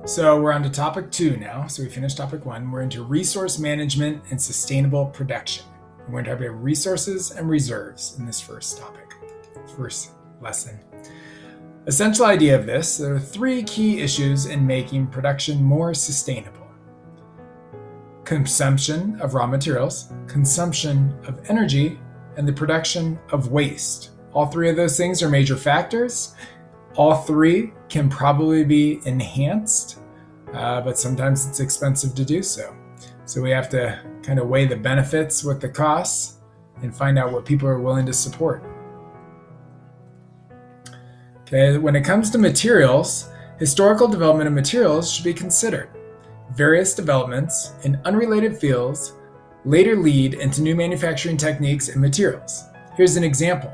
So we're on to topic 2 now. So we finished topic 1. We're into resource management and sustainable production. We're going to talk about resources and reserves in this first topic, first lesson. Essential idea of this, there are 3 key issues in making production more sustainable. Consumption of raw materials, consumption of energy, and the production of waste. All 3 of those things are major factors. All 3 can probably be enhanced, but sometimes it's expensive to do so. So we have to kind of weigh the benefits with the costs and find out what people are willing to support. Okay, when it comes to materials, historical development of materials should be considered. Various developments in unrelated fields later lead into new manufacturing techniques and materials. Here's an example.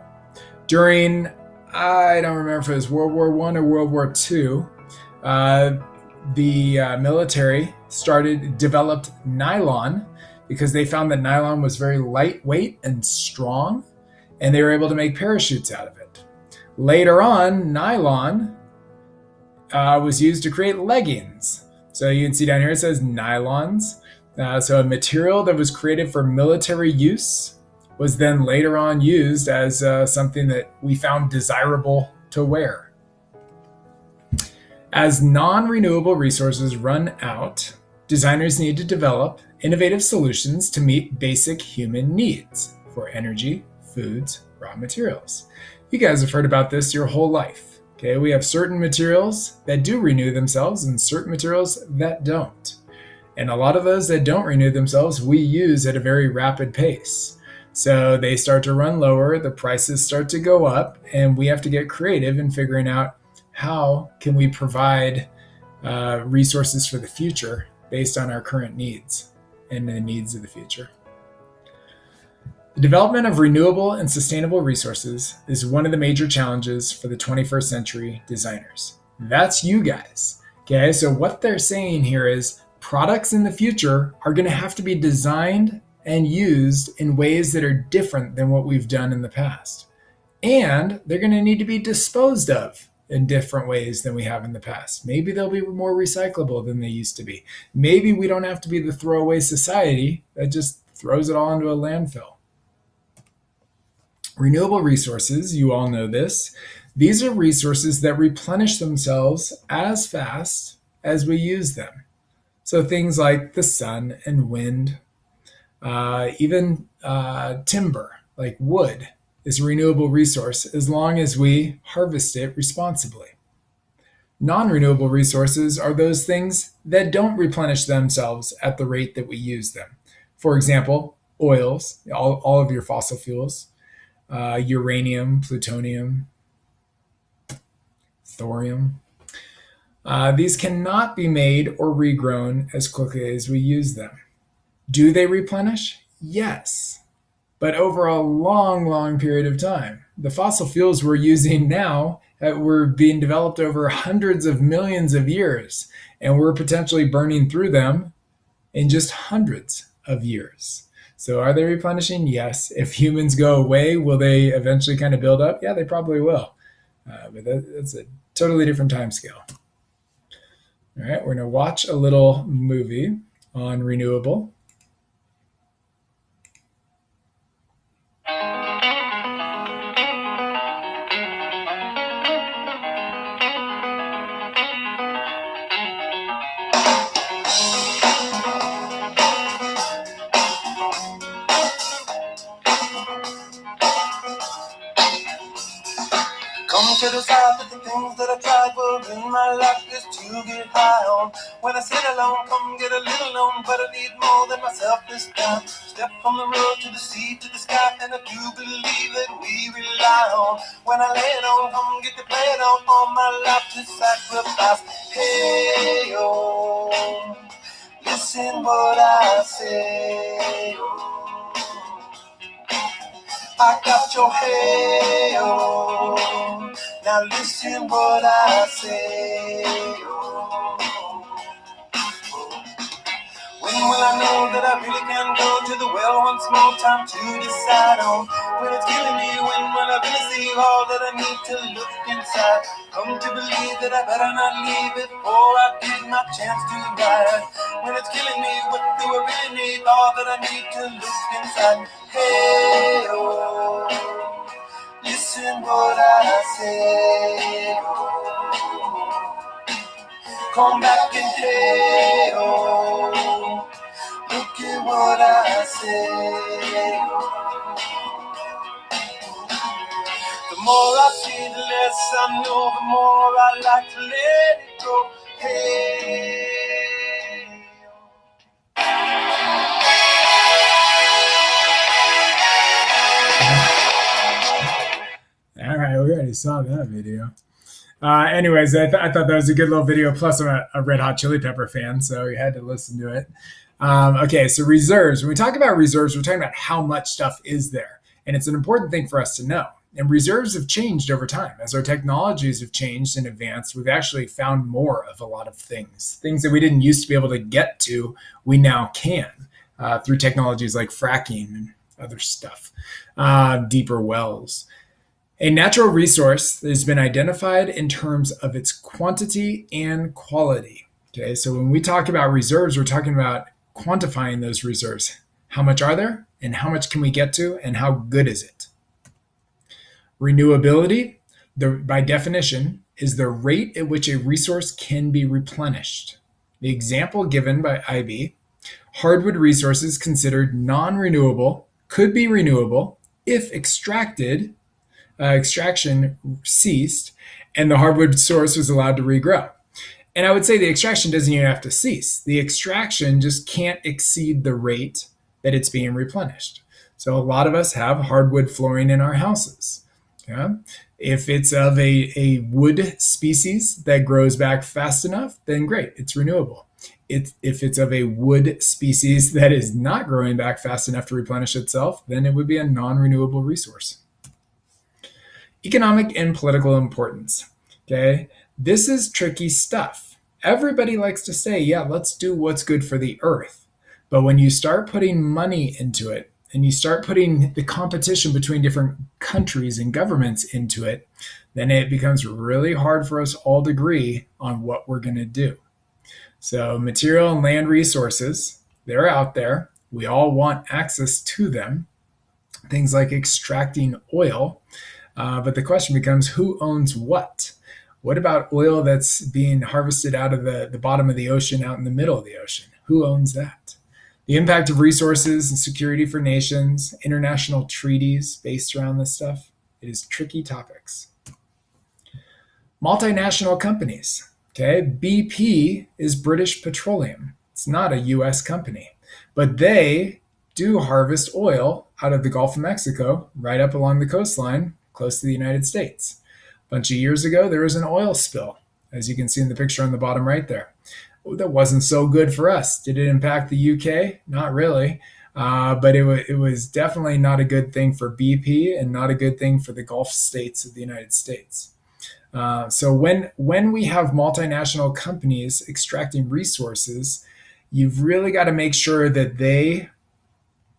During, I don't remember if it was World War I or World War II, the military developed nylon because they found that nylon was very lightweight and strong, and they were able to make parachutes out of it. Later on, nylon was used to create leggings. So you can see down here it says nylons. So a material that was created for military use was then later on used as something that we found desirable to wear. As non-renewable resources run out, designers need to develop innovative solutions to meet basic human needs for energy, foods, raw materials. You guys have heard about this your whole life. Okay, we have certain materials that do renew themselves and certain materials that don't. And a lot of those that don't renew themselves, we use at a very rapid pace. So they start to run lower, the prices start to go up, and we have to get creative in figuring out how can we provide resources for the future based on our current needs and the needs of the future. The development of renewable and sustainable resources is one of the major challenges for the 21st century designers. That's you guys. Okay, so what they're saying here is products in the future are going to have to be designed and used in ways that are different than what we've done in the past. And they're going to need to be disposed of in different ways than we have in the past. Maybe they'll be more recyclable than they used to be. Maybe we don't have to be the throwaway society that just throws it all into a landfill. Renewable resources, you all know this. These are resources that replenish themselves as fast as we use them. So things like the sun and wind, even timber, like wood, is a renewable resource as long as we harvest it responsibly. Non-renewable resources are those things that don't replenish themselves at the rate that we use them. For example, oils, all of your fossil fuels, uranium, plutonium, thorium. These cannot be made or regrown as quickly as we use them. Do they replenish? Yes, but over a long, long period of time. The fossil fuels we're using now were being developed over hundreds of millions of years, and we're potentially burning through them in just hundreds of years. So are they replenishing? Yes. If humans go away, will they eventually kind of build up? Yeah, they probably will. But that's a totally different time scale. All right, we're going to watch a little movie on renewable. To decide that the things that I tried were in my life is to get high on. When I sit alone, come get a little known, but I need more than myself this time. Step from the road to the sea to the sky, and I do believe that we rely on. When I lay it on, come get the play it on, all my life to sacrifice. Hey, oh, listen what I say, oh. I got your hey, oh. Now listen what I say, oh. When will I know that I really can go to the well once more? Time to decide on when it's killing me, when will I've been to see all that I need to look inside. Come to believe that I better not leave before I give my chance to ride. When it's killing me, what do I really need? All that I need to look inside. Hey, oh, listen what I say. Come back and hey, oh, look at what I say. The more I see, the less I know, the more I like to let it go. Hey. All right, we already saw that video. Anyways, I thought that was a good little video. Plus, I'm a Red Hot Chili Pepper fan, so you had to listen to it. Okay, so reserves. When we talk about reserves, we're talking about how much stuff is there. And it's an important thing for us to know. And reserves have changed over time. As our technologies have changed and advanced, we've actually found more of a lot of things. Things that we didn't used to be able to get to, we now can through technologies like fracking and other stuff, deeper wells. A natural resource that has been identified in terms of its quantity and quality. Okay, so when we talk about reserves, we're talking about quantifying those reserves. How much are there, and how much can we get to, and how good is it? Renewability, by definition, is the rate at which a resource can be replenished. The example given by IB, hardwood resources considered non-renewable could be renewable if extraction ceased and the hardwood source was allowed to regrow. And I would say the extraction doesn't even have to cease. The extraction just can't exceed the rate that it's being replenished. So a lot of us have hardwood flooring in our houses. Yeah? If it's of a wood species that grows back fast enough, then great, it's renewable. If it's of a wood species that is not growing back fast enough to replenish itself, then it would be a non-renewable resource. Economic and political importance. Okay, this is tricky stuff. Everybody likes to say, yeah, let's do what's good for the earth. But when you start putting money into it, and you start putting the competition between different countries and governments into it, then it becomes really hard for us all to agree on what we're going to do. So material and land resources, they're out there. We all want access to them. Things like extracting oil. But the question becomes, who owns what? What about oil that's being harvested out of the bottom of the ocean, out in the middle of the ocean? Who owns that? The impact of resources and security for nations, international treaties based around this stuff. It is tricky topics. Multinational companies. Okay, BP is British Petroleum. It's not a US company, but they do harvest oil out of the Gulf of Mexico, right up along the coastline, close to the United States. A bunch of years ago, there was an oil spill, as you can see in the picture on the bottom right there. That wasn't so good for us. Did it impact the UK? Not really. But it was definitely not a good thing for BP and not a good thing for the Gulf states of the United States. So when we have multinational companies extracting resources, you've really got to make sure that they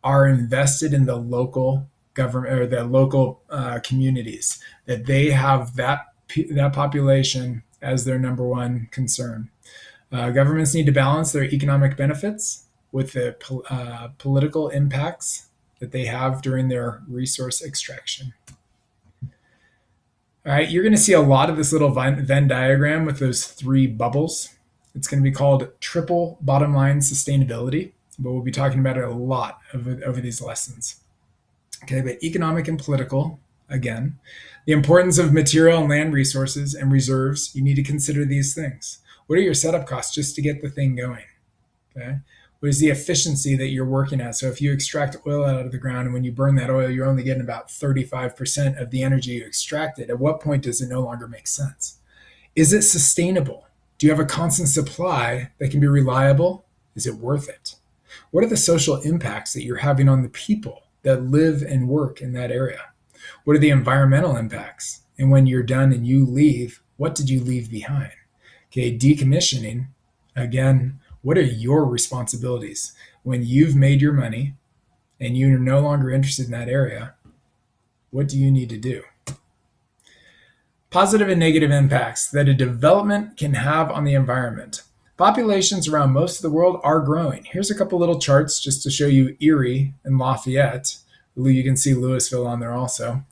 are invested in the local government or the local communities, that they have that population as their number one concern. Governments need to balance their economic benefits with the political impacts that they have during their resource extraction. All right, you're going to see a lot of this little Venn diagram with those three bubbles. It's going to be called triple bottom line sustainability, but we'll be talking about it a lot over these lessons. Okay, but economic and political, again, the importance of material and land resources and reserves, you need to consider these things. What are your setup costs just to get the thing going? Okay. What is the efficiency that you're working at? So if you extract oil out of the ground and when you burn that oil, you're only getting about 35% of the energy you extracted. At what point does it no longer make sense? Is it sustainable? Do you have a constant supply that can be reliable? Is it worth it? What are the social impacts that you're having on the people that live and work in that area? What are the environmental impacts? And when you're done and you leave, what did you leave behind? Okay, decommissioning, again, what are your responsibilities? When you've made your money and you're no longer interested in that area, What do you need to do? Positive and negative impacts that a development can have on the environment. Populations around most of the world are growing. Here's a couple little charts just to show you Erie and Lafayette. You can see Louisville on there also.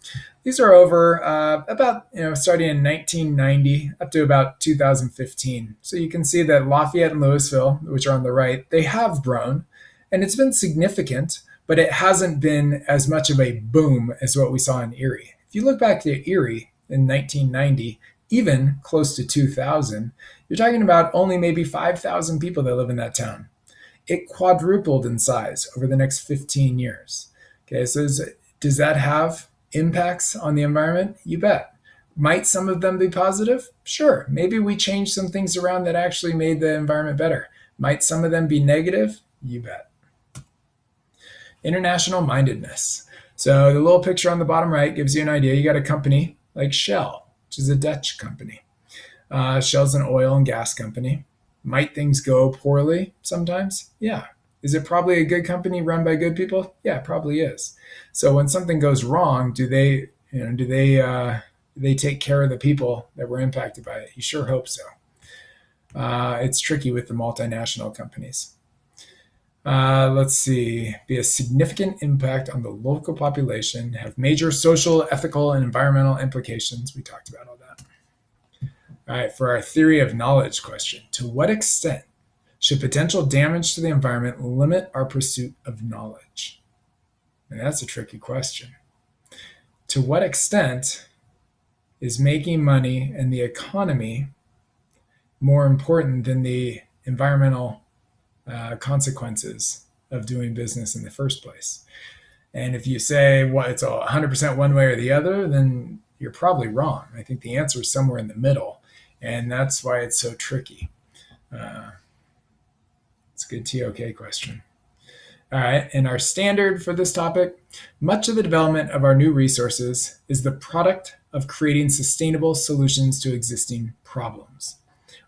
These are over about, starting in 1990 up to about 2015. So you can see that Lafayette and Louisville, which are on the right, they have grown, and it's been significant, but it hasn't been as much of a boom as what we saw in Erie. If you look back to Erie in 1990, even close to 2000, you're talking about only maybe 5,000 people that live in that town. It quadrupled in size over the next 15 years. Okay, so does that have impacts on the environment? You bet. Might some of them be positive? Sure. Maybe we changed some things around that actually made the environment better. Might some of them be negative? You bet. Internationalmindedness. So the little picture on the bottom right gives you an idea. You got a company like Shell, which is a Dutch company. Shell's an oil and gas company. Might things go poorly sometimes? Yeah. Is it probably a good company run by good people? Yeah, it probably is. So when something goes wrong, do they take care of the people that were impacted by it? You sure hope so. It's tricky with the multinational companies. Let's see. Be a significant impact on the local population, have major social, ethical, and environmental implications. We talked about all that. All right, for our theory of knowledge question, to what extent should potential damage to the environment limit our pursuit of knowledge? And that's a tricky question. To what extent is making money and the economy more important than the environmental consequences of doing business in the first place? And if you say, well, it's 100% one way or the other, then you're probably wrong. I think the answer is somewhere in the middle. And that's why it's so tricky. It's a good TOK question. All right, and our standard for this topic, much of the development of our new resources is the product of creating sustainable solutions to existing problems.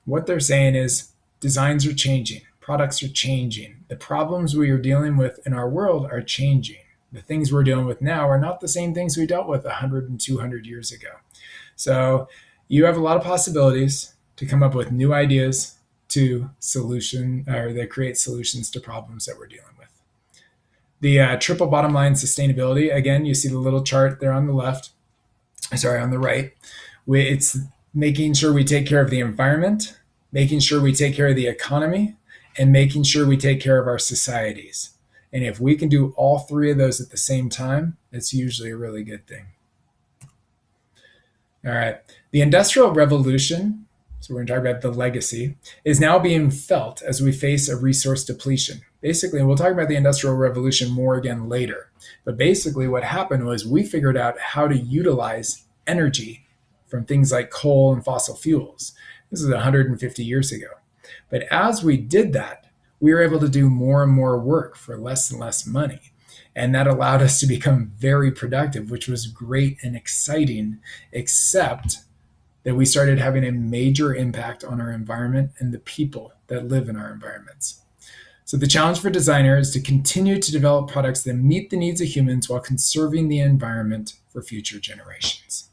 What they're saying is designs are changing, products are changing. The problems we are dealing with in our world are changing. The things we're dealing with now are not the same things we dealt with 100 and 200 years ago. So you have a lot of possibilities to come up with new ideas that create solutions to problems that we're dealing with. The triple bottom line sustainability, again, you see the little chart there on the right. It's making sure we take care of the environment, making sure we take care of the economy, and making sure we take care of our societies. And if we can do all three of those at the same time, it's usually a really good thing. All right. The Industrial Revolution, so we're going to talk about the legacy, is now being felt as we face a resource depletion. Basically, we'll talk about the Industrial Revolution more again later. But basically what happened was we figured out how to utilize energy from things like coal and fossil fuels. This is 150 years ago. But as we did that, we were able to do more and more work for less and less money. And that allowed us to become very productive, which was great and exciting, except that we started having a major impact on our environment and the people that live in our environments. So the challenge for designers is to continue to develop products that meet the needs of humans while conserving the environment for future generations.